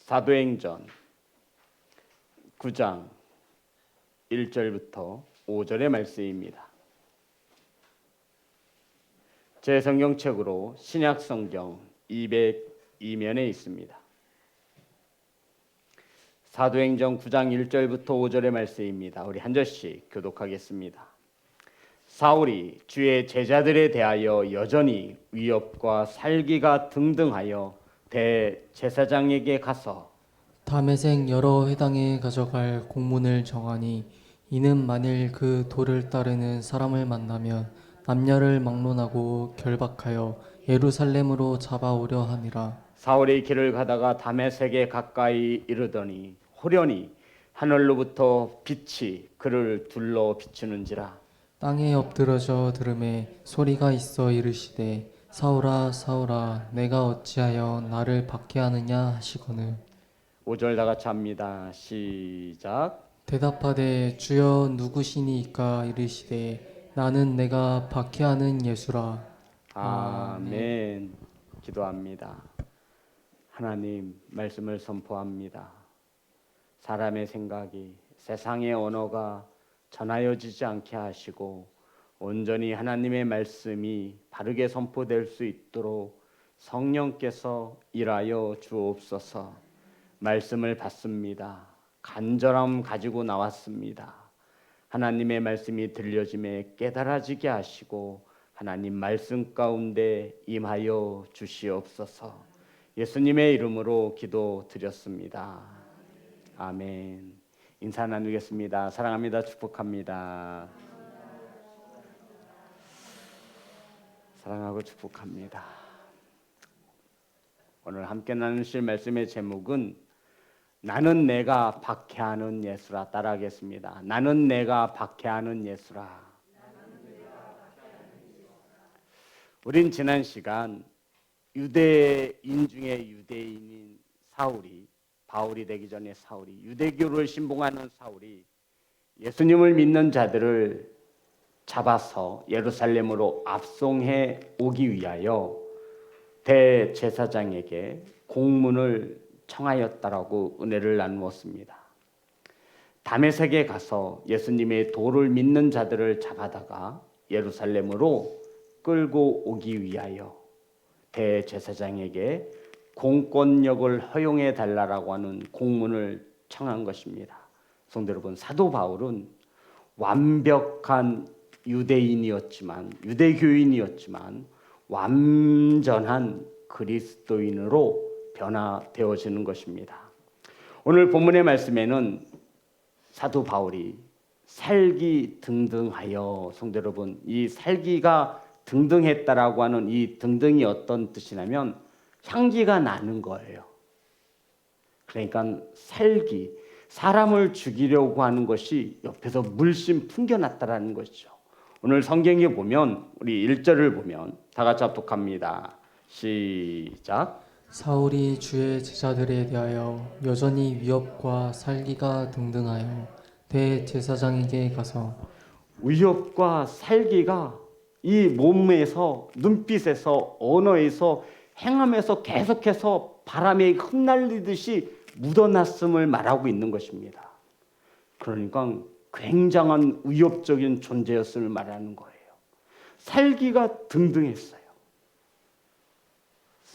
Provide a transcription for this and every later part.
사도행전 9장 1절부터 5절의 말씀입니다. 제 성경책으로 신약 성경 202면에 있습니다. 사도행전 9장 1절부터 5절의 말씀입니다. 우리 한 절씩 교독하겠습니다. 사울이 주의 제자들에 대하여 여전히 위협과 살기가 등등하여 대제사장에게 가서 다메섹 여러 회당에 가져갈 공문을 정하니 이는 만일 그 도를 따르는 사람을 만나면 남녀를 막론하고 결박하여 예루살렘으로 잡아오려 함이라. 사울이 길을 가다가 다메섹에 가까이 이르더니 호련히 하늘로부터 빛이 그를 둘러 비추는지라. 땅에 엎드러져 들음에 소리가 있어 이르시되 사울아 사울아 내가 어찌하여 나를 박해하느냐 하시거늘 5절 다 같이 합니다. 시작. 대답하되 주여 누구시니이까 이르시되 나는 내가 박해하는 예수라. 아멘. 기도합니다. 하나님 말씀을 선포합니다. 사람의 생각이 세상의 언어가 전하여지지 않게 하시고 온전히 하나님의 말씀이 바르게 선포될 수 있도록 성령께서 일하여 주옵소서. 말씀을 받습니다. 간절함 가지고 나왔습니다. 하나님의 말씀이 들려짐에 깨달아지게 하시고 하나님 말씀 가운데 임하여 주시옵소서. 예수님의 이름으로 기도드렸습니다. 아멘. 인사 나누겠습니다. 사랑합니다. 축복합니다. 사랑하고 축복합니다. 오늘 함께 나누실 말씀의 제목은 나는 내가 박해하는 예수라. 따라하겠습니다. 나는 내가 박해하는 예수라. 우린 지난 시간 유대인 중에 유대인인 사울이, 바울이 되기 전에 사울이, 유대교를 신봉하는 사울이 예수님을 믿는 자들을 잡아서 예루살렘으로 압송해 오기 위하여 대제사장에게 공문을 청하였다라고 은혜를 나누었습니다. 다메섹에 가서 예수님의 도를 믿는 자들을 잡아다가 예루살렘으로 끌고 오기 위하여 대제사장에게 공권력을 허용해 달라고 하는 공문을 청한 것입니다. 성도 여러분, 사도 바울은 완벽한 유대인이었지만, 유대교인이었지만 완전한 그리스도인으로 변화되어지는 것입니다. 오늘 본문의 말씀에는 사도 바울이 살기 등등하여, 성도 여러분, 이 살기가 등등했다라고 하는 이 등등이 어떤 뜻이냐면 향기가 나는 거예요. 그러니까 살기, 사람을 죽이려고 하는 것이 옆에서 물씬 풍겨났다라는 것이죠. 오늘 성경에 보면 우리 1절을 보면 다 같이 합독합니다. 시작. 사울이 주의 제자들에 대하여 여전히 위협과 살기가 등등하여 대제사장에게 가서 위협과 살기가 이 몸에서, 눈빛에서, 언어에서, 행함에서 계속해서 바람에 흩날리듯이 묻어났음을 말하고 있는 것입니다. 그러니까 굉장한 위협적인 존재였음을 말하는 거예요. 살기가 등등했어요.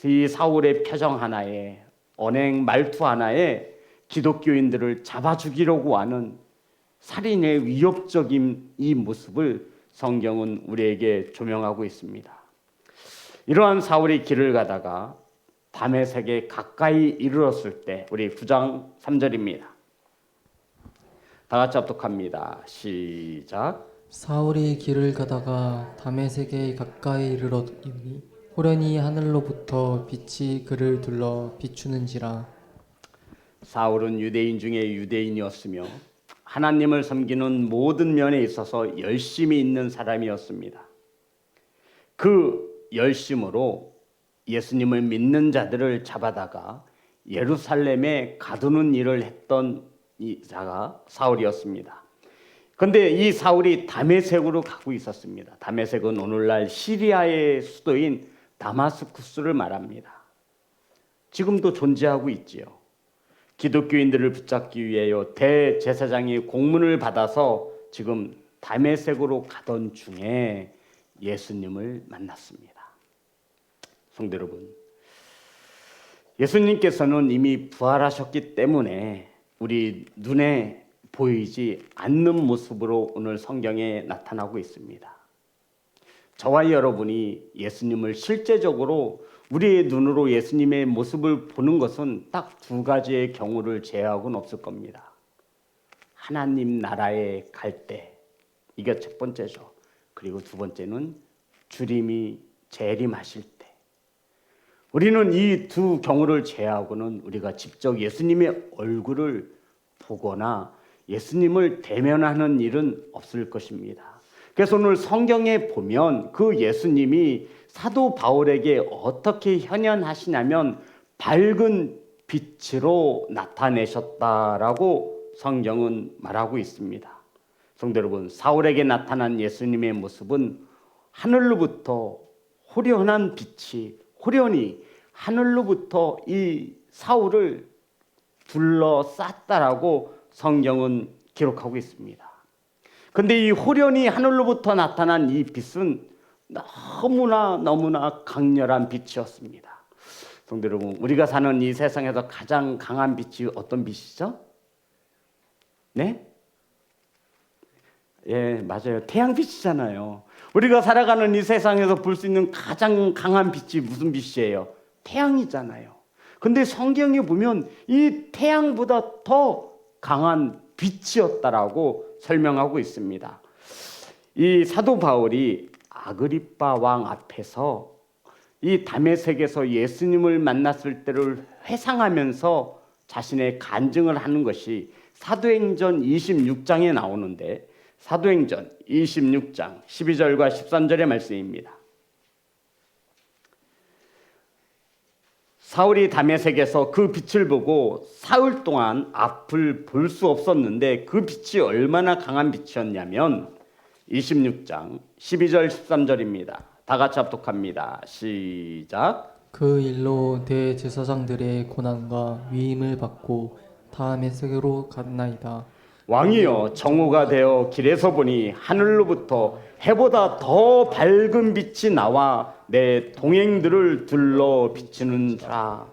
이 사울의 표정 하나에, 언행 말투 하나에 기독교인들을 잡아 죽이려고 하는 살인의 위협적인 이 모습을 성경은 우리에게 조명하고 있습니다. 이러한 사울이 길을 가다가 다메섹에 가까이 이르렀을 때, 우리 9장 3절입니다. 다 같이 합독합니다. 시작. 사울이 길을 가다가 다메섹에 가까이 이르렀더니 호련히 하늘로부터 빛이 그를 둘러 비추는지라. 사울은 유대인 중에 유대인이었으며 하나님을 섬기는 모든 면에 있어서 열심히 있는 사람이었습니다. 그 열심으로 예수님을 믿는 자들을 잡아다가 예루살렘에 가두는 일을 했던 이 자가 사울이었습니다. 그런데 이 사울이 다메섹으로 가고 있었습니다. 다메섹은 오늘날 시리아의 수도인 다마스쿠스를 말합니다. 지금도 존재하고 있지요. 기독교인들을 붙잡기 위해요 대제사장이 공문을 받아서 지금 다메섹으로 가던 중에 예수님을 만났습니다. 성도 여러분, 예수님께서는 이미 부활하셨기 때문에 우리 눈에 보이지 않는 모습으로 오늘 성경에 나타나고 있습니다. 저와 여러분이 예수님을 실제적으로 우리의 눈으로 예수님의 모습을 보는 것은 딱 두 가지의 경우를 제외하고는 없을 겁니다. 하나님 나라에 갈 때, 이게 첫 번째죠. 그리고 두 번째는 주님이 재림하실 때. 우리는 이 두 경우를 제외하고는 우리가 직접 예수님의 얼굴을 보거나 예수님을 대면하는 일은 없을 것입니다. 그래서 오늘 성경에 보면 그 예수님이 사도 바울에게 어떻게 현현하시냐면 밝은 빛으로 나타내셨다라고 성경은 말하고 있습니다. 성도 여러분, 사울에게 나타난 예수님의 모습은 하늘로부터 호련한 빛이 호련히 하늘로부터 이 사울을 둘러쌌다라고 성경은 기록하고 있습니다. 근데 이 호련히 하늘로부터 나타난 이 빛은 너무나 강렬한 빛이었습니다. 성도 여러분, 우리가 사는 이 세상에서 가장 강한 빛이 어떤 빛이죠? 네? 예, 맞아요. 태양빛이잖아요. 우리가 살아가는 이 세상에서 볼 수 있는 가장 강한 빛이 무슨 빛이에요? 태양이잖아요. 근데 성경에 보면 이 태양보다 더 강한 빛이었다라고 설명하고 있습니다. 이 사도 바울이 아그리빠 왕 앞에서 이 다메섹에서 예수님을 만났을 때를 회상하면서 자신의 간증을 하는 것이 사도행전 26장에 나오는데, 사도행전 26장 12절과 13절의 말씀입니다. 사울이 다메섹에서 그 빛을 보고 사흘 동안 앞을 볼 수 없었는데 그 빛이 얼마나 강한 빛이었냐면 26장 12절 13절입니다. 다 같이 합독합니다. 시작. 그 일로 대제사장들의 고난과 위임을 받고 다메섹으로 갔나이다. 왕이여, 정오가 되어 길에서 보니 하늘로부터 해보다 더 밝은 빛이 나와 내 동행들을 둘러 비추는라.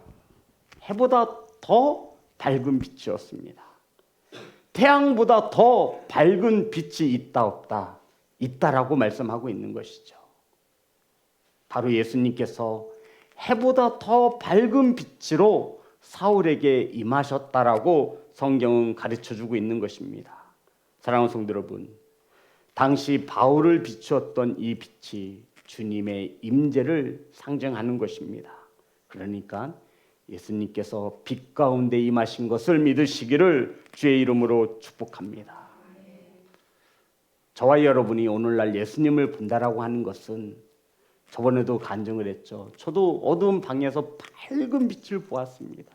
해보다 더 밝은 빛이었습니다. 태양보다 더 밝은 빛이 있다 없다? 있다라고 말씀하고 있는 것이죠. 바로 예수님께서 해보다 더 밝은 빛으로 사울에게 임하셨다라고 성경은 가르쳐주고 있는 것입니다. 사랑하는 성도 여러분, 당시 바울을 비추었던 이 빛이 주님의 임재를 상징하는 것입니다. 그러니까 예수님께서 빛 가운데 임하신 것을 믿으시기를 주의 이름으로 축복합니다. 저와 여러분이 오늘날 예수님을 본다라고 하는 것은, 저번에도 간증을 했죠. 저도 어두운 방에서 밝은 빛을 보았습니다.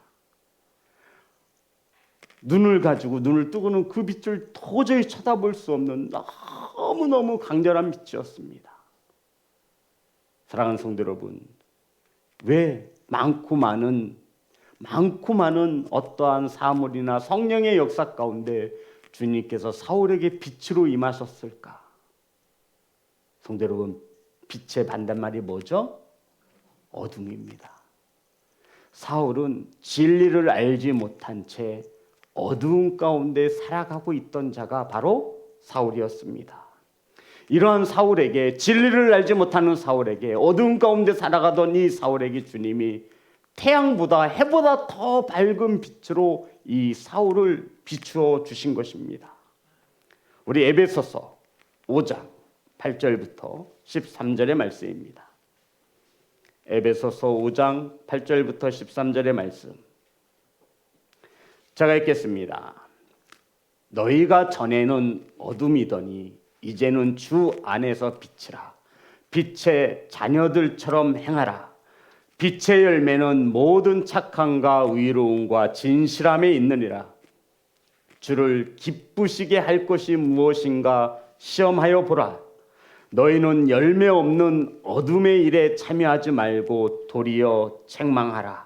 눈을 가지고 눈을 뜨고는 그 빛을 도저히 쳐다볼 수 없는 너무너무 강렬한 빛이었습니다. 사랑하는 성도 여러분, 왜 많고 많은 어떠한 사물이나 성령의 역사 가운데 주님께서 사울에게 빛으로 임하셨을까? 성도 여러분, 빛의 반대말이 뭐죠? 어둠입니다. 사울은 진리를 알지 못한 채 어두운 가운데 살아가고 있던 자가 바로 사울이었습니다. 이러한 사울에게, 진리를 알지 못하는 사울에게, 어두운 가운데 살아가던 이 사울에게 주님이 태양보다 해보다 더 밝은 빛으로 이 사울을 비추어 주신 것입니다. 우리 에베소서 5장 8절부터 13절의 말씀입니다. 에베소서 5장 8절부터 13절의 말씀, 제가 읽겠습니다. 너희가 전에는 어둠이더니 이제는 주 안에서 빛이라. 빛의 자녀들처럼 행하라. 빛의 열매는 모든 착함과 의로움과 진실함에 있느니라. 주를 기쁘시게 할 것이 무엇인가 시험하여 보라. 너희는 열매 없는 어둠의 일에 참여하지 말고 도리어 책망하라.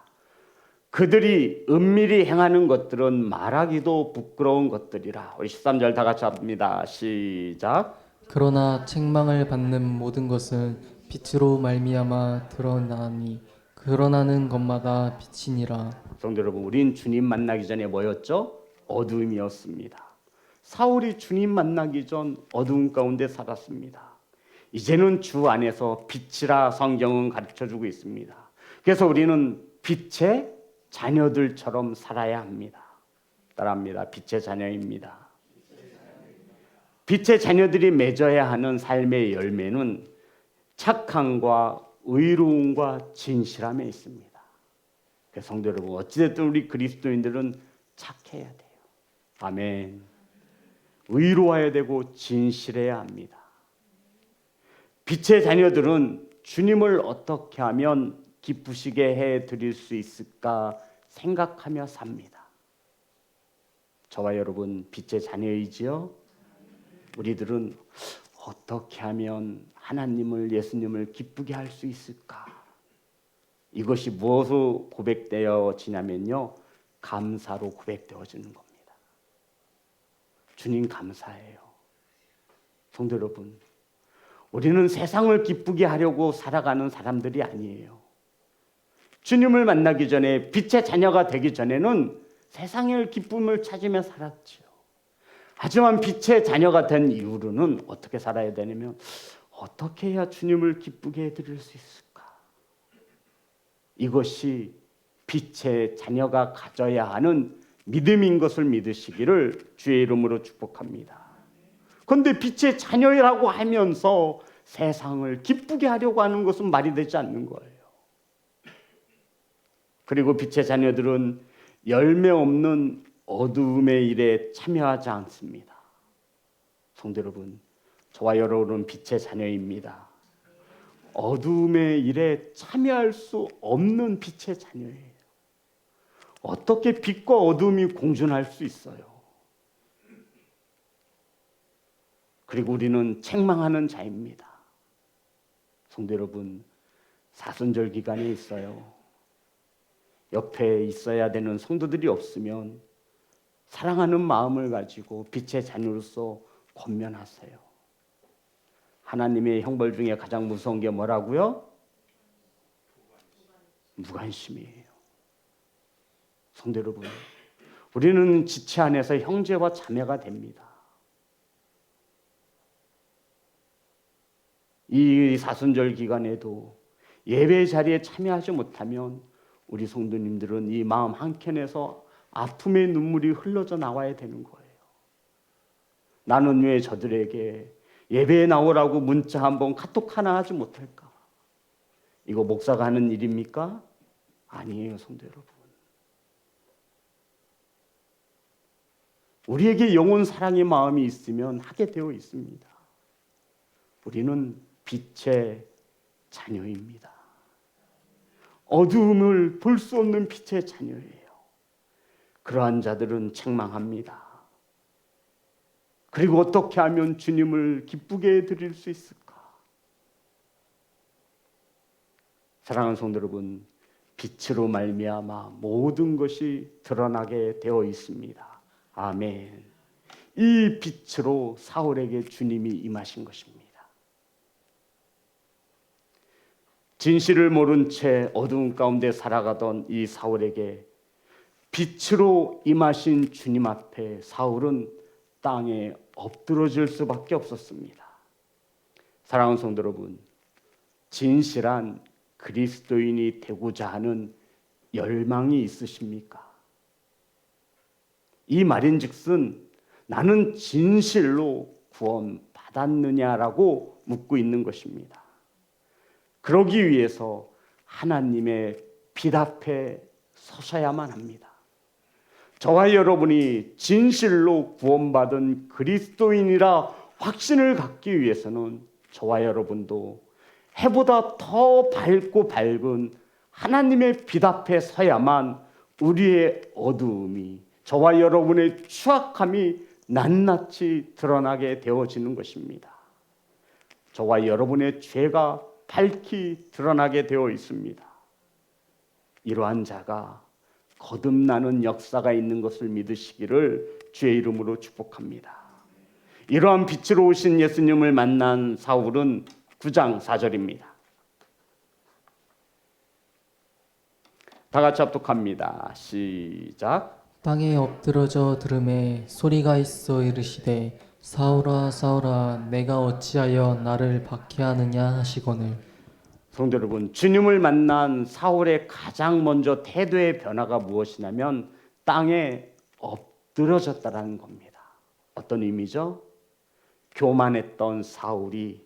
그들이 은밀히 행하는 것들은 말하기도 부끄러운 것들이라. 우리 13절 다 같이 합니다. 시작. 그러나 책망을 받는 모든 것은 빛으로 말미암아 드러나니 드러나는 것마다 빛이니라. 성도 여러분, 우린 주님 만나기 전에 뭐였죠? 어두움이었습니다. 사울이 주님 만나기 전 어두움 가운데 살았습니다. 이제는 주 안에서 빛이라 성경은 가르쳐주고 있습니다. 그래서 우리는 빛의 자녀들처럼 살아야 합니다. 따라합니다. 빛의 자녀입니다. 빛의 자녀들이 맺어야 하는 삶의 열매는 착함과 의로움과 진실함에 있습니다. 그래서 성도 여러분, 어찌됐든 우리 그리스도인들은 착해야 돼요. 아멘. 의로워야 되고 진실해야 합니다. 빛의 자녀들은 주님을 어떻게 하면 기쁘시게 해드릴 수 있을까 생각하며 삽니다. 저와 여러분 빛의 자녀이지요? 우리들은 어떻게 하면 하나님을, 예수님을 기쁘게 할 수 있을까? 이것이 무엇으로 고백되어지냐면요, 감사로 고백되어지는 겁니다. 주님 감사해요. 성도 여러분, 우리는 세상을 기쁘게 하려고 살아가는 사람들이 아니에요. 주님을 만나기 전에, 빛의 자녀가 되기 전에는 세상의 기쁨을 찾으며 살았죠. 하지만 빛의 자녀가 된 이후로는 어떻게 살아야 되냐면, 어떻게 해야 주님을 기쁘게 해드릴 수 있을까? 이것이 빛의 자녀가 가져야 하는 믿음인 것을 믿으시기를 주의 이름으로 축복합니다. 그런데 빛의 자녀라고 하면서 세상을 기쁘게 하려고 하는 것은 말이 되지 않는 거예요. 그리고 빛의 자녀들은 열매 없는 어두움의 일에 참여하지 않습니다. 성도 여러분, 저와 여러분은 빛의 자녀입니다. 어두움의 일에 참여할 수 없는 빛의 자녀예요. 어떻게 빛과 어두움이 공존할 수 있어요? 그리고 우리는 책망하는 자입니다. 성도 여러분, 사순절 기간에 있어요. 옆에 있어야 되는 성도들이 없으면 사랑하는 마음을 가지고 빛의 자녀로서 권면하세요. 하나님의 형벌 중에 가장 무서운 게 뭐라고요? 무관심이에요. 성도 여러분, 우리는 지체 안에서 형제와 자매가 됩니다. 이 사순절 기간에도 예배 자리에 참여하지 못하면 우리 성도님들은 이 마음 한켠에서 아픔의 눈물이 흘러져 나와야 되는 거예요. 나는 왜 저들에게 예배에 나오라고 문자 한번, 카톡 하나 하지 못할까? 이거 목사가 하는 일입니까? 아니에요, 성도 여러분. 우리에게 영혼 사랑의 마음이 있으면 하게 되어 있습니다. 우리는 빛의 자녀입니다. 어두움을 볼 수 없는 빛의 자녀예요. 그러한 자들은 책망합니다. 그리고 어떻게 하면 주님을 기쁘게 해드릴 수 있을까? 사랑하는 성도 여러분, 빛으로 말미암아 모든 것이 드러나게 되어 있습니다. 아멘. 이 빛으로 사울에게 주님이 임하신 것입니다. 진실을 모른 채 어두운 가운데 살아가던 이 사울에게 빛으로 임하신 주님 앞에 사울은 땅에 엎드러질 수밖에 없었습니다. 사랑하는 성도 여러분, 진실한 그리스도인이 되고자 하는 열망이 있으십니까? 이 말인즉슨 나는 진실로 구원받았느냐라고 묻고 있는 것입니다. 그러기 위해서 하나님의 빛 앞에 서셔야만 합니다. 저와 여러분이 진실로 구원받은 그리스도인이라 확신을 갖기 위해서는 저와 여러분도 해보다 더 밝고 밝은 하나님의 빛 앞에 서야만 우리의 어두움이, 저와 여러분의 추악함이 낱낱이 드러나게 되어지는 것입니다. 저와 여러분의 죄가 밝히 드러나게 되어 있습니다. 이러한 자가 거듭나는 역사가 있는 것을 믿으시기를 주의 이름으로 축복합니다. 이러한 빛으로 오신 예수님을 만난 사울은 9장 4절입니다. 다 같이 합독합니다. 시작. 땅에 엎드러져 들음에 소리가 있어 이르시되 사울아 사울아 내가 어찌하여 나를 박해하느냐 하시거늘. 성도 여러분, 주님을 만난 사울의 가장 먼저 태도의 변화가 무엇이냐면 땅에 엎드러졌다라는 겁니다. 어떤 의미죠? 교만했던 사울이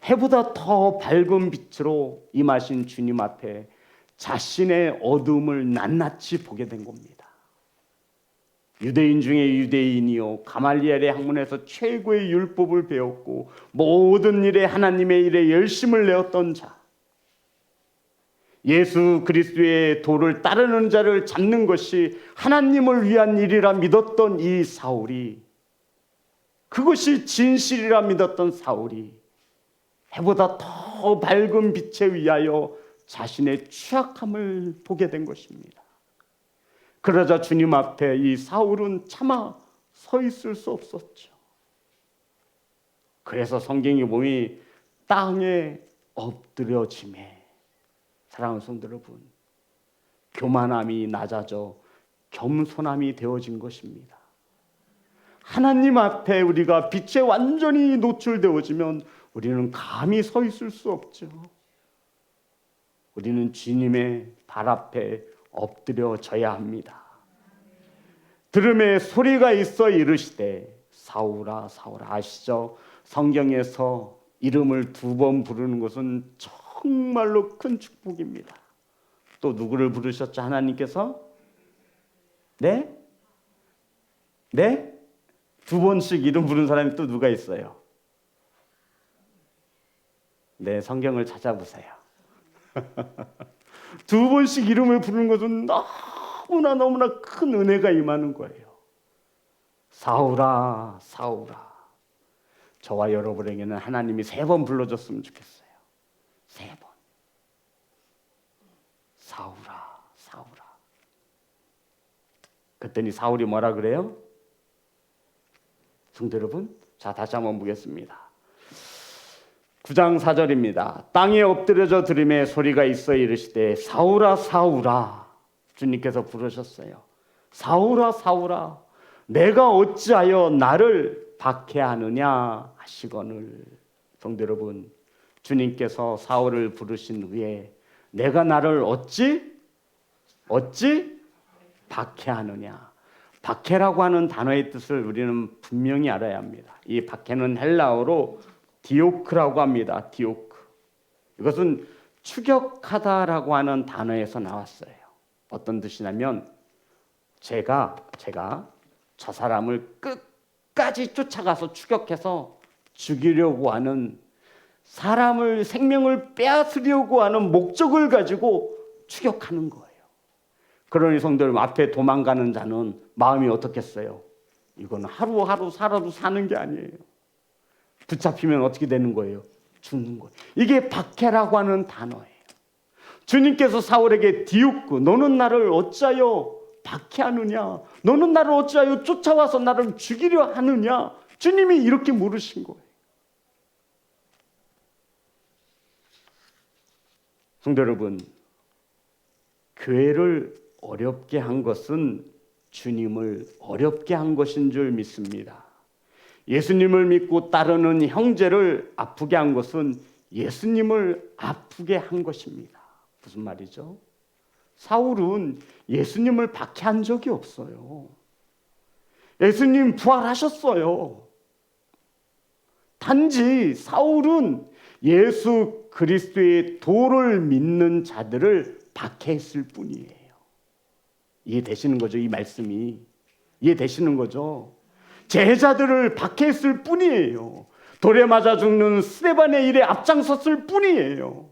해보다 더 밝은 빛으로 임하신 주님 앞에 자신의 어두움을 낱낱이 보게 된 겁니다. 유대인 중에 유대인이요 가말리엘의 학문에서 최고의 율법을 배웠고 모든 일에 하나님의 일에 열심을 내었던 자, 예수 그리스도의 도를 따르는 자를 잡는 것이 하나님을 위한 일이라 믿었던 이 사울이, 그것이 진실이라 믿었던 사울이 해보다 더 밝은 빛에 의하여 자신의 취약함을 보게 된 것입니다. 그러자 주님 앞에 이 사울은 차마 서 있을 수 없었죠. 그래서 성경이 보니 땅에 엎드려지매, 사랑하는 성도 여러분, 교만함이 낮아져 겸손함이 되어진 것입니다. 하나님 앞에 우리가 빛에 완전히 노출되어지면 우리는 감히 서 있을 수 없죠. 우리는 주님의 발 앞에 엎드려져야 합니다. 들음에 소리가 있어 이르시되 사울아 사울아. 아시죠? 성경에서 이름을 2번 부르는 것은 정말로 큰 축복입니다. 또 누구를 부르셨죠? 하나님께서? 네? 네? 2번씩 이름 부른 사람이 또 누가 있어요? 네, 성경을 찾아보세요. 2번씩 이름을 부르는 것은 너무나 큰 은혜가 임하는 거예요. 사울아 사울아. 저와 여러분에게는 하나님이 3번 불러줬으면 좋겠어요. 3번. 사울아 사울아. 그랬더니 사울이 뭐라 그래요? 성도 여러분, 자 다시 한번 보겠습니다. 9장 4절입니다. 땅에 엎드려져 들음에 소리가 있어 이르시되 사울아 사울아. 주님께서 부르셨어요. 사울아 사울아 내가 어찌하여 나를 박해하느냐 하시거늘. 성도 여러분, 주님께서 사울을 부르신 후에 내가 나를 어찌 박해하느냐. 박해라고 하는 단어의 뜻을 우리는 분명히 알아야 합니다. 이 박해는 헬라어로 디오크라고 합니다. 디오크. 이것은 추격하다라고 하는 단어에서 나왔어요. 어떤 뜻이냐면 제가 저 사람을 끝까지 쫓아가서 추격해서 죽이려고 하는, 사람을 생명을 빼앗으려고 하는 목적을 가지고 추격하는 거예요. 그러니 성도 여러분, 앞에 도망가는 자는 마음이 어떻겠어요? 이건 하루하루 살아도 사는 게 아니에요. 붙잡히면 어떻게 되는 거예요? 죽는 거예요. 이게 박해라고 하는 단어예요. 주님께서 사울에게 디우크, 너는 나를 어찌하여 박해하느냐? 너는 나를 어찌하여 쫓아와서 나를 죽이려 하느냐? 주님이 이렇게 물으신 거예요. 성도 여러분, 교회를 어렵게 한 것은 주님을 어렵게 한 것인 줄 믿습니다. 예수님을 믿고 따르는 형제를 아프게 한 것은 예수님을 아프게 한 것입니다. 무슨 말이죠? 사울은 예수님을 박해한 적이 없어요. 예수님 부활하셨어요. 단지 사울은 예수 그리스도의 도를 믿는 자들을 박해했을 뿐이에요. 이해되시는 거죠? 이 말씀이 이해되시는 거죠? 제자들을 박해했을 뿐이에요. 돌에 맞아 죽는 스데반의 일에 앞장섰을 뿐이에요.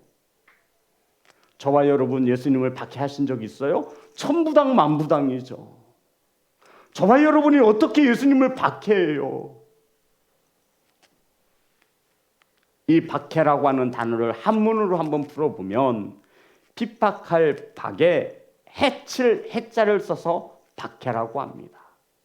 저와 여러분 예수님을 박해하신 적이 있어요? 천부당 만부당이죠. 저와 여러분이 어떻게 예수님을 박해해요? 이 박해라고 하는 단어를 한문으로 한번 풀어보면 핍박할 박에 해자를 써서 박해라고 합니다.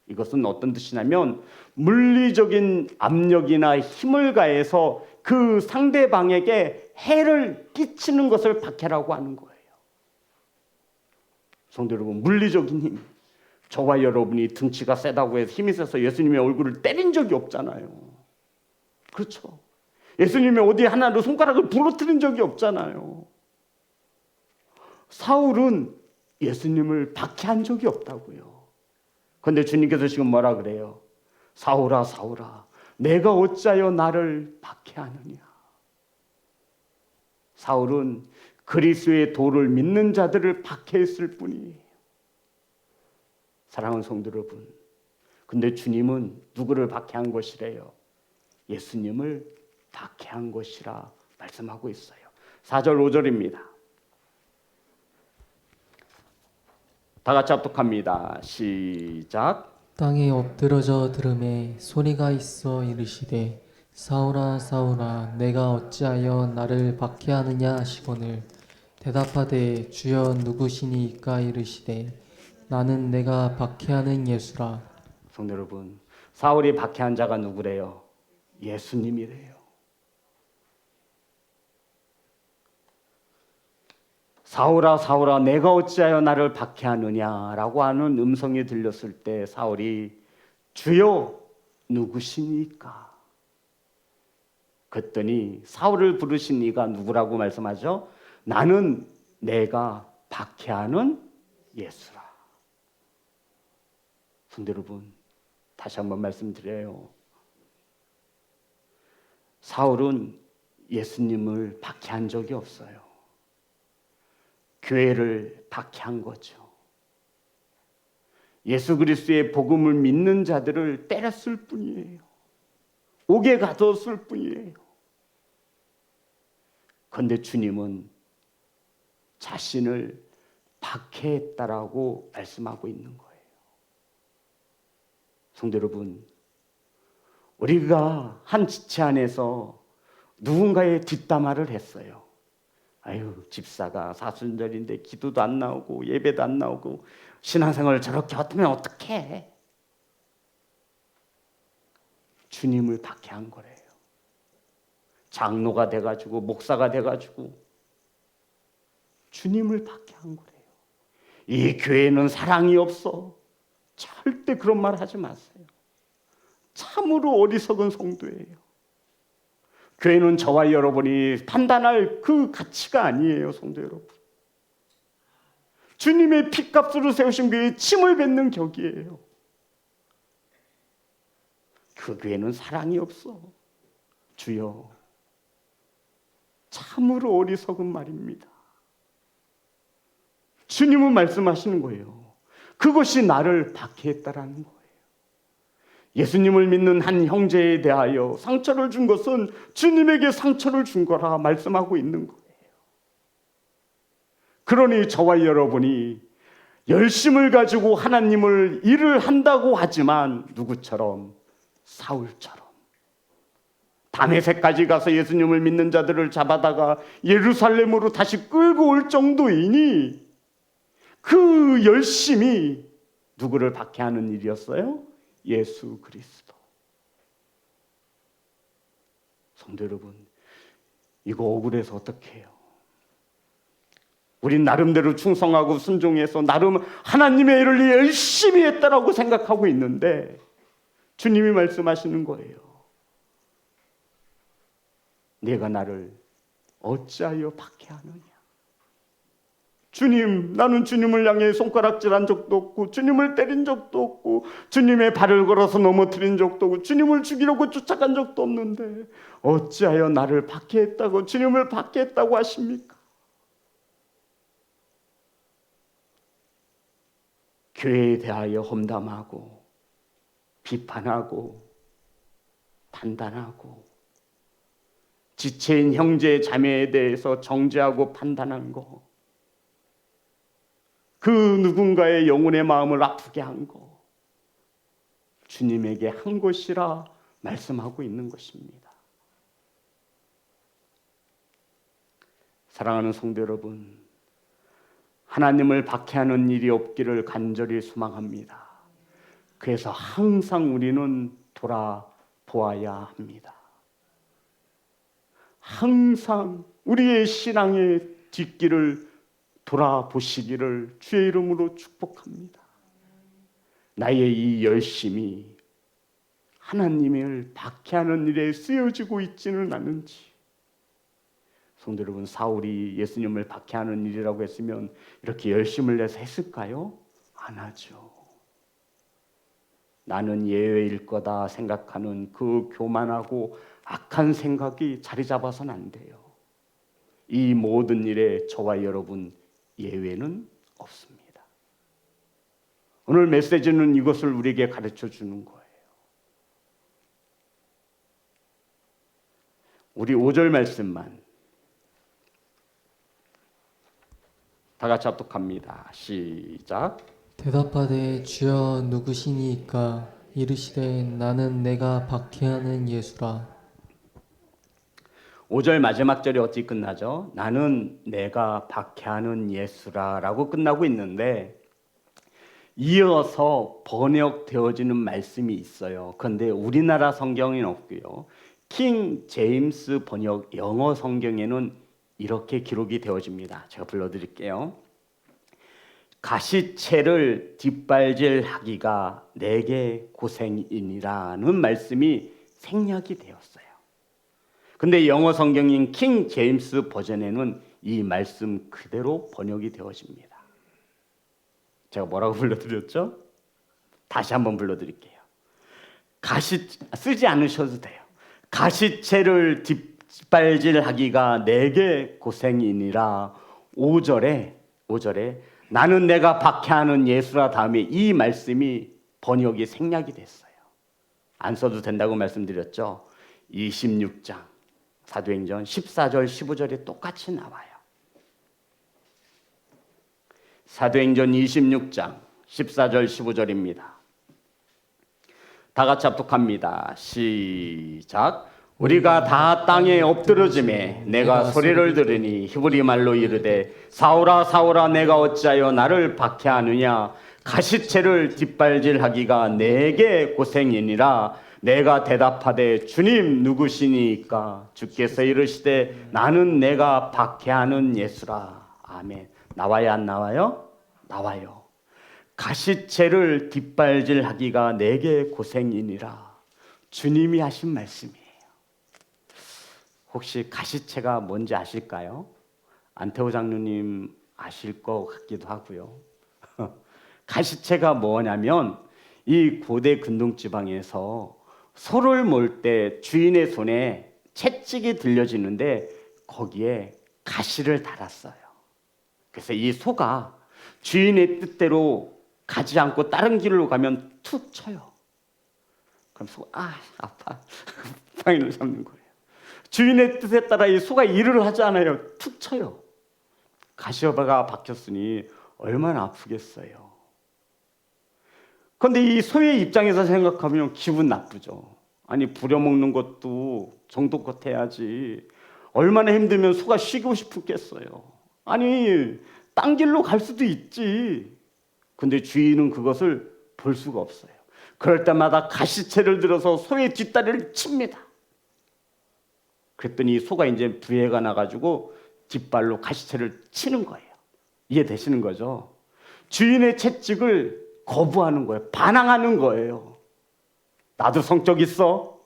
이것은 어떤 뜻이냐면 물리적인 압력이나 힘을 가해서 그 상대방에게 해를 끼치는 것을 박해라고 하는 거예요. 성도 여러분, 물리적인 힘. 저와 여러분이 등치가 세다고 해서 힘이 세서 예수님의 얼굴을 때린 적이 없잖아요. 그렇죠? 예수님이 어디 하나로 손가락을 부러뜨린 적이 없잖아요. 사울은 예수님을 박해한 적이 없다고요. 그런데 주님께서 지금 뭐라 그래요? 사울아 사울아 내가 어찌하여 나를 박해하느냐. 사울은 그리스도의 도를 믿는 자들을 박해했을 뿐이에요. 사랑하는 성도 여러분, 근데 주님은 누구를 박해한 것이래요? 예수님을 박해한 것이라 말씀하고 있어요. 4절 5절입니다. 다 같이 합독합니다. 시작. 땅에 엎드러져 들음에 소리가 있어 이르시되 사울아 사울아 내가 어찌하여 나를 박해하느냐 하시거늘 대답하되 주여 누구시니이까 이르시되 나는 내가 박해하는 예수라. 성도 여러분, 사울이 박해한 자가 누구래요? 예수님이래요. 사울아 사울아 내가 어찌하여 나를 박해하느냐라고 하는 음성이 들렸을 때 사울이 주여 누구시니까? 그랬더니 사울을 부르신 이가 누구라고 말씀하죠? 나는 내가 박해하는 예수라. 성도 여러분, 다시 한번 말씀드려요. 사울은 예수님을 박해한 적이 없어요. 교회를 박해한 거죠. 예수 그리스도의 복음을 믿는 자들을 때렸을 뿐이에요. 옥에 가뒀을 뿐이에요. 그런데 주님은 자신을 박해했다라고 말씀하고 있는 거예요. 성도 여러분, 우리가 한 지체 안에서 누군가의 뒷담화를 했어요. 아유, 집사가 사순절인데 기도도 안 나오고 예배도 안 나오고 신앙생활을 저렇게 하면 어떡해? 주님을 박해한 거래요. 장로가 돼가지고 목사가 돼가지고 주님을 박해한 거래요. 이 교회는 사랑이 없어. 절대 그런 말 하지 마세요. 참으로 어리석은 성도예요. 교회는 저와 여러분이 판단할 그 가치가 아니에요, 성도 여러분. 주님의 피값으로 세우신 교회에 침을 뱉는 격이에요. 그 교회는 사랑이 없어. 주여, 참으로 어리석은 말입니다. 주님은 말씀하시는 거예요. 그것이 나를 박해했다라는 거예요. 예수님을 믿는 한 형제에 대하여 상처를 준 것은 주님에게 상처를 준 거라 말씀하고 있는 거예요. 그러니 저와 여러분이 열심을 가지고 하나님을 일을 한다고 하지만 누구처럼? 사울처럼 다메섹까지 가서 예수님을 믿는 자들을 잡아다가 예루살렘으로 다시 끌고 올 정도이니 그 열심이 누구를 박해하는 일이었어요? 예수 그리스도. 성도 여러분, 이거 억울해서 어떻게 해요? 우린 나름대로 충성하고 순종해서 나름 하나님의 일을 열심히 했다라고 생각하고 있는데 주님이 말씀하시는 거예요. 내가 나를 어찌하여 박해하느냐? 주님, 나는 주님을 향해 손가락질한 적도 없고 주님을 때린 적도 없고 주님의 발을 걸어서 넘어뜨린 적도 없고 주님을 죽이려고 쫓아간 적도 없는데 어찌하여 나를 박해했다고 주님을 박해했다고 하십니까? 교회에 대하여 험담하고 비판하고 판단하고 지체인 형제 자매에 대해서 정죄하고 판단한 거, 그 누군가의 영혼의 마음을 아프게 한 거, 주님에게 한 것이라 말씀하고 있는 것입니다. 사랑하는 성도 여러분, 하나님을 박해하는 일이 없기를 간절히 소망합니다. 그래서 항상 우리는 돌아보아야 합니다. 항상 우리의 신앙의 뒷길을 돌아보시기를 주의 이름으로 축복합니다. 나의 이 열심이 하나님을 박해하는 일에 쓰여지고 있지는 않은지. 성도 여러분, 사울이 예수님을 박해하는 일이라고 했으면 이렇게 열심을 내서 했을까요? 안 하죠. 나는 예외일 거다 생각하는 그 교만하고 악한 생각이 자리 잡아서는 안 돼요. 이 모든 일에 저와 여러분 예외는 없습니다. 오늘 메시지는 이것을 우리에게 가르쳐 주는 거예요. 우리 5절 말씀만 다 같이 합독합니다. 시작. 대답하되 주여 누구시니이까? 이르시되 나는 내가 박해하는 예수라. 5절 마지막 절이 어떻게 끝나죠? 나는 내가 박해하는 예수라 라고 끝나고 있는데 이어서 번역되어지는 말씀이 있어요. 그런데 우리나라 성경에는 없고요. 킹 제임스 번역 영어 성경에는 이렇게 기록이 되어집니다. 제가 불러드릴게요. 가시채를 뒷발질하기가 내게 고생이니라는 말씀이 생략이 되었어요. 근데 영어 성경인 킹 제임스 버전에는 이 말씀 그대로 번역이 되어집니다. 제가 뭐라고 불러드렸죠? 다시 한번 불러드릴게요. 쓰지 않으셔도 돼요. 가시채를 뒷발질하기가 내게 고생이니라. 5절에 나는 내가 박해하는 예수라 다음에 이 말씀이 번역이 생략이 됐어요. 안 써도 된다고 말씀드렸죠. 26장 사도행전 14절 15절에 똑같이 나와요. 사도행전 26장 14절 15절입니다. 다 같이 합독합니다. 시작. 우리가 다 땅에 엎드러짐에 내가 소리를 들으니 히브리 말로 이르되 사울아 사울아 내가 어찌하여 나를 박해하느냐. 가시채를 뒷발질하기가 내게 고생이니라. 내가 대답하되 주님 누구시니까? 주께서 이르시되 나는 내가 박해하는 예수라. 아멘. 나와요 안 나와요? 나와요. 가시채를 뒷발질하기가 내게 고생이니라. 주님이 하신 말씀이에요. 혹시 가시채가 뭔지 아실까요? 안태호 장로님 아실 것 같기도 하고요. 가시채가 뭐냐면 이 고대 근동 지방에서 소를 몰 때 주인의 손에 채찍이 들려지는데 거기에 가시를 달았어요. 그래서 이 소가 주인의 뜻대로 가지 않고 다른 길로 가면 툭 쳐요. 그럼 소가 아파 방인을 잡는 거예요. 주인의 뜻에 따라 이 소가 일을 하지 않아요. 툭 쳐요. 가시가 박혔으니 얼마나 아프겠어요. 그런데 이 소의 입장에서 생각하면 기분 나쁘죠. 아니 부려먹는 것도 정도껏 해야지. 얼마나 힘들면 소가 쉬고 싶겠어요. 아니 딴 길로 갈 수도 있지. 근데 주인은 그것을 볼 수가 없어요. 그럴 때마다 가시채를 들어서 소의 뒷다리를 칩니다. 그랬더니 소가 이제 부해가 나가지고 뒷발로 가시채를 치는 거예요. 이해되시는 거죠? 주인의 채찍을 거부하는 거예요. 반항하는 거예요. 나도 성격 있어?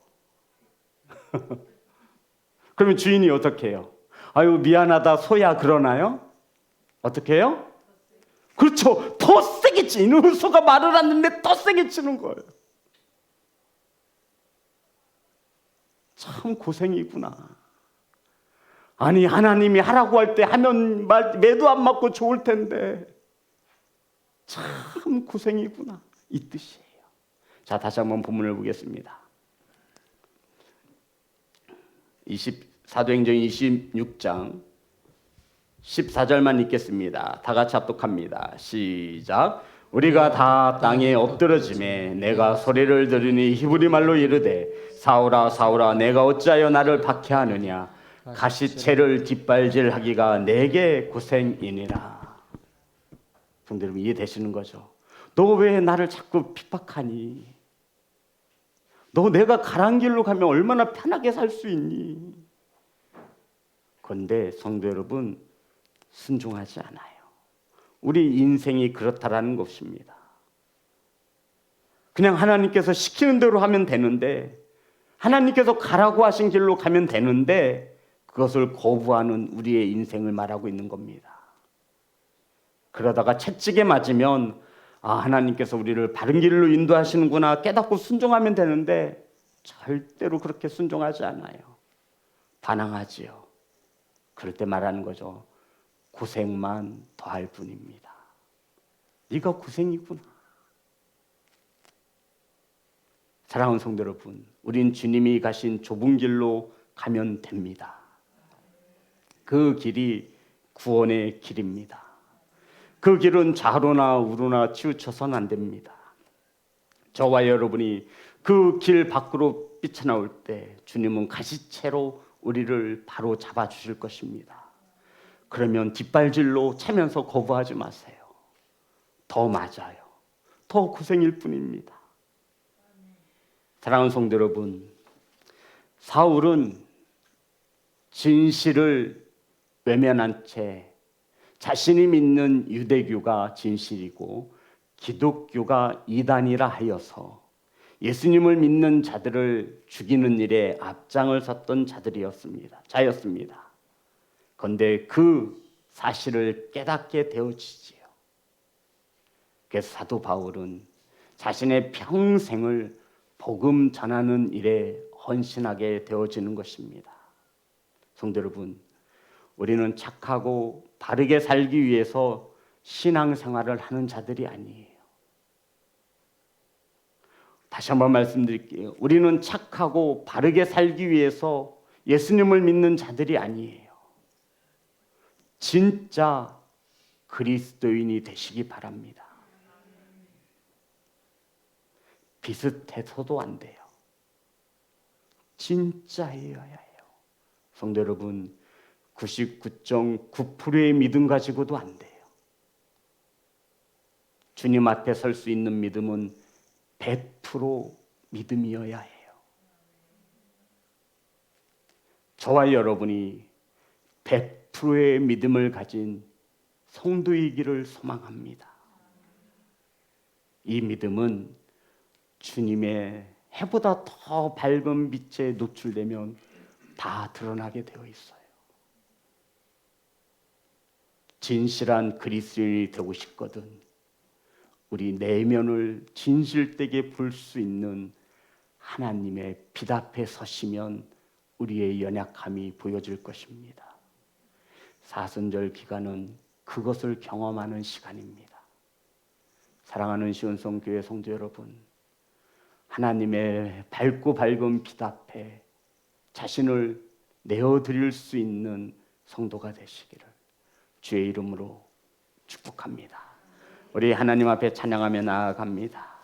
그러면 주인이 어떻게 해요? 아유 미안하다 소야 그러나요? 어떻게 해요? 그렇죠. 더 세게 치는 소가 말을 안 듣는데 더 세게 치는 거예요. 참 고생이구나. 아니 하나님이 하라고 할 때 하면 매도 안 맞고 좋을 텐데 참 고생이구나 이 뜻이에요. 자 다시 한번 본문을 보겠습니다. 사도행전 26장 14절만 읽겠습니다. 다 같이 합독합니다. 시작. 우리가 다 땅에 엎드러짐에 내가 소리를 들으니 히브리 말로 이르되 사울아 사울아 내가 어찌하여 나를 박해하느냐. 가시채를 뒷발질하기가 내게 고생이니라. 성도 여러분, 이해되시는 거죠? 너 왜 나를 자꾸 핍박하니? 너 내가 가란 길로 가면 얼마나 편하게 살 수 있니? 그런데 성도 여러분, 순종하지 않아요. 우리 인생이 그렇다라는 것입니다. 그냥 하나님께서 시키는 대로 하면 되는데, 하나님께서 가라고 하신 길로 가면 되는데 그것을 거부하는 우리의 인생을 말하고 있는 겁니다. 그러다가 채찍에 맞으면 하나님께서 우리를 바른 길로 인도하시는구나 깨닫고 순종하면 되는데 절대로 그렇게 순종하지 않아요. 반항하지요. 그럴 때 말하는 거죠. 고생만 더할 뿐입니다. 네가 고생이구나. 사랑하는 성도 여러분, 우린 주님이 가신 좁은 길로 가면 됩니다. 그 길이 구원의 길입니다. 그 길은 좌로나 우로나 치우쳐서는 안 됩니다. 저와 여러분이 그 길 밖으로 뛰쳐나올 때 주님은 가시채로 우리를 바로 잡아주실 것입니다. 그러면 뒷발질로 차면서 거부하지 마세요. 더 맞아요. 더 고생일 뿐입니다. 사랑하는 성도 여러분, 사울은 진실을 외면한 채 자신이 믿는 유대교가 진실이고 기독교가 이단이라 하여서 예수님을 믿는 자들을 죽이는 일에 앞장을 섰던 자였습니다. 그런데 그 사실을 깨닫게 되어지지요. 그래서 사도 바울은 자신의 평생을 복음 전하는 일에 헌신하게 되어지는 것입니다. 성도 여러분, 우리는 착하고 바르게 살기 위해서 신앙생활을 하는 자들이 아니에요. 다시 한번 말씀드릴게요. 우리는 착하고 바르게 살기 위해서 예수님을 믿는 자들이 아니에요. 진짜 그리스도인이 되시기 바랍니다. 비슷해서도 안 돼요. 진짜여야 해요. 성도 여러분, 99.9%의 믿음 가지고도 안 돼요. 주님 앞에 설 수 있는 믿음은 100% 믿음이어야 해요. 저와 여러분이 100%의 믿음을 가진 성도이기를 소망합니다. 이 믿음은 주님의 해보다 더 밝은 빛에 노출되면 다 드러나게 되어 있어요. 진실한 그리스도인이 되고 싶거든 우리 내면을 진실되게 볼 수 있는 하나님의 빛 앞에 서시면 우리의 연약함이 보여질 것입니다. 사순절 기간은 그것을 경험하는 시간입니다. 사랑하는 시온성교회 성도 여러분, 하나님의 밝고 밝은 빛 앞에 자신을 내어드릴 수 있는 성도가 되시기를 주의 이름으로 축복합니다. 우리 하나님 앞에 찬양하며 나아갑니다.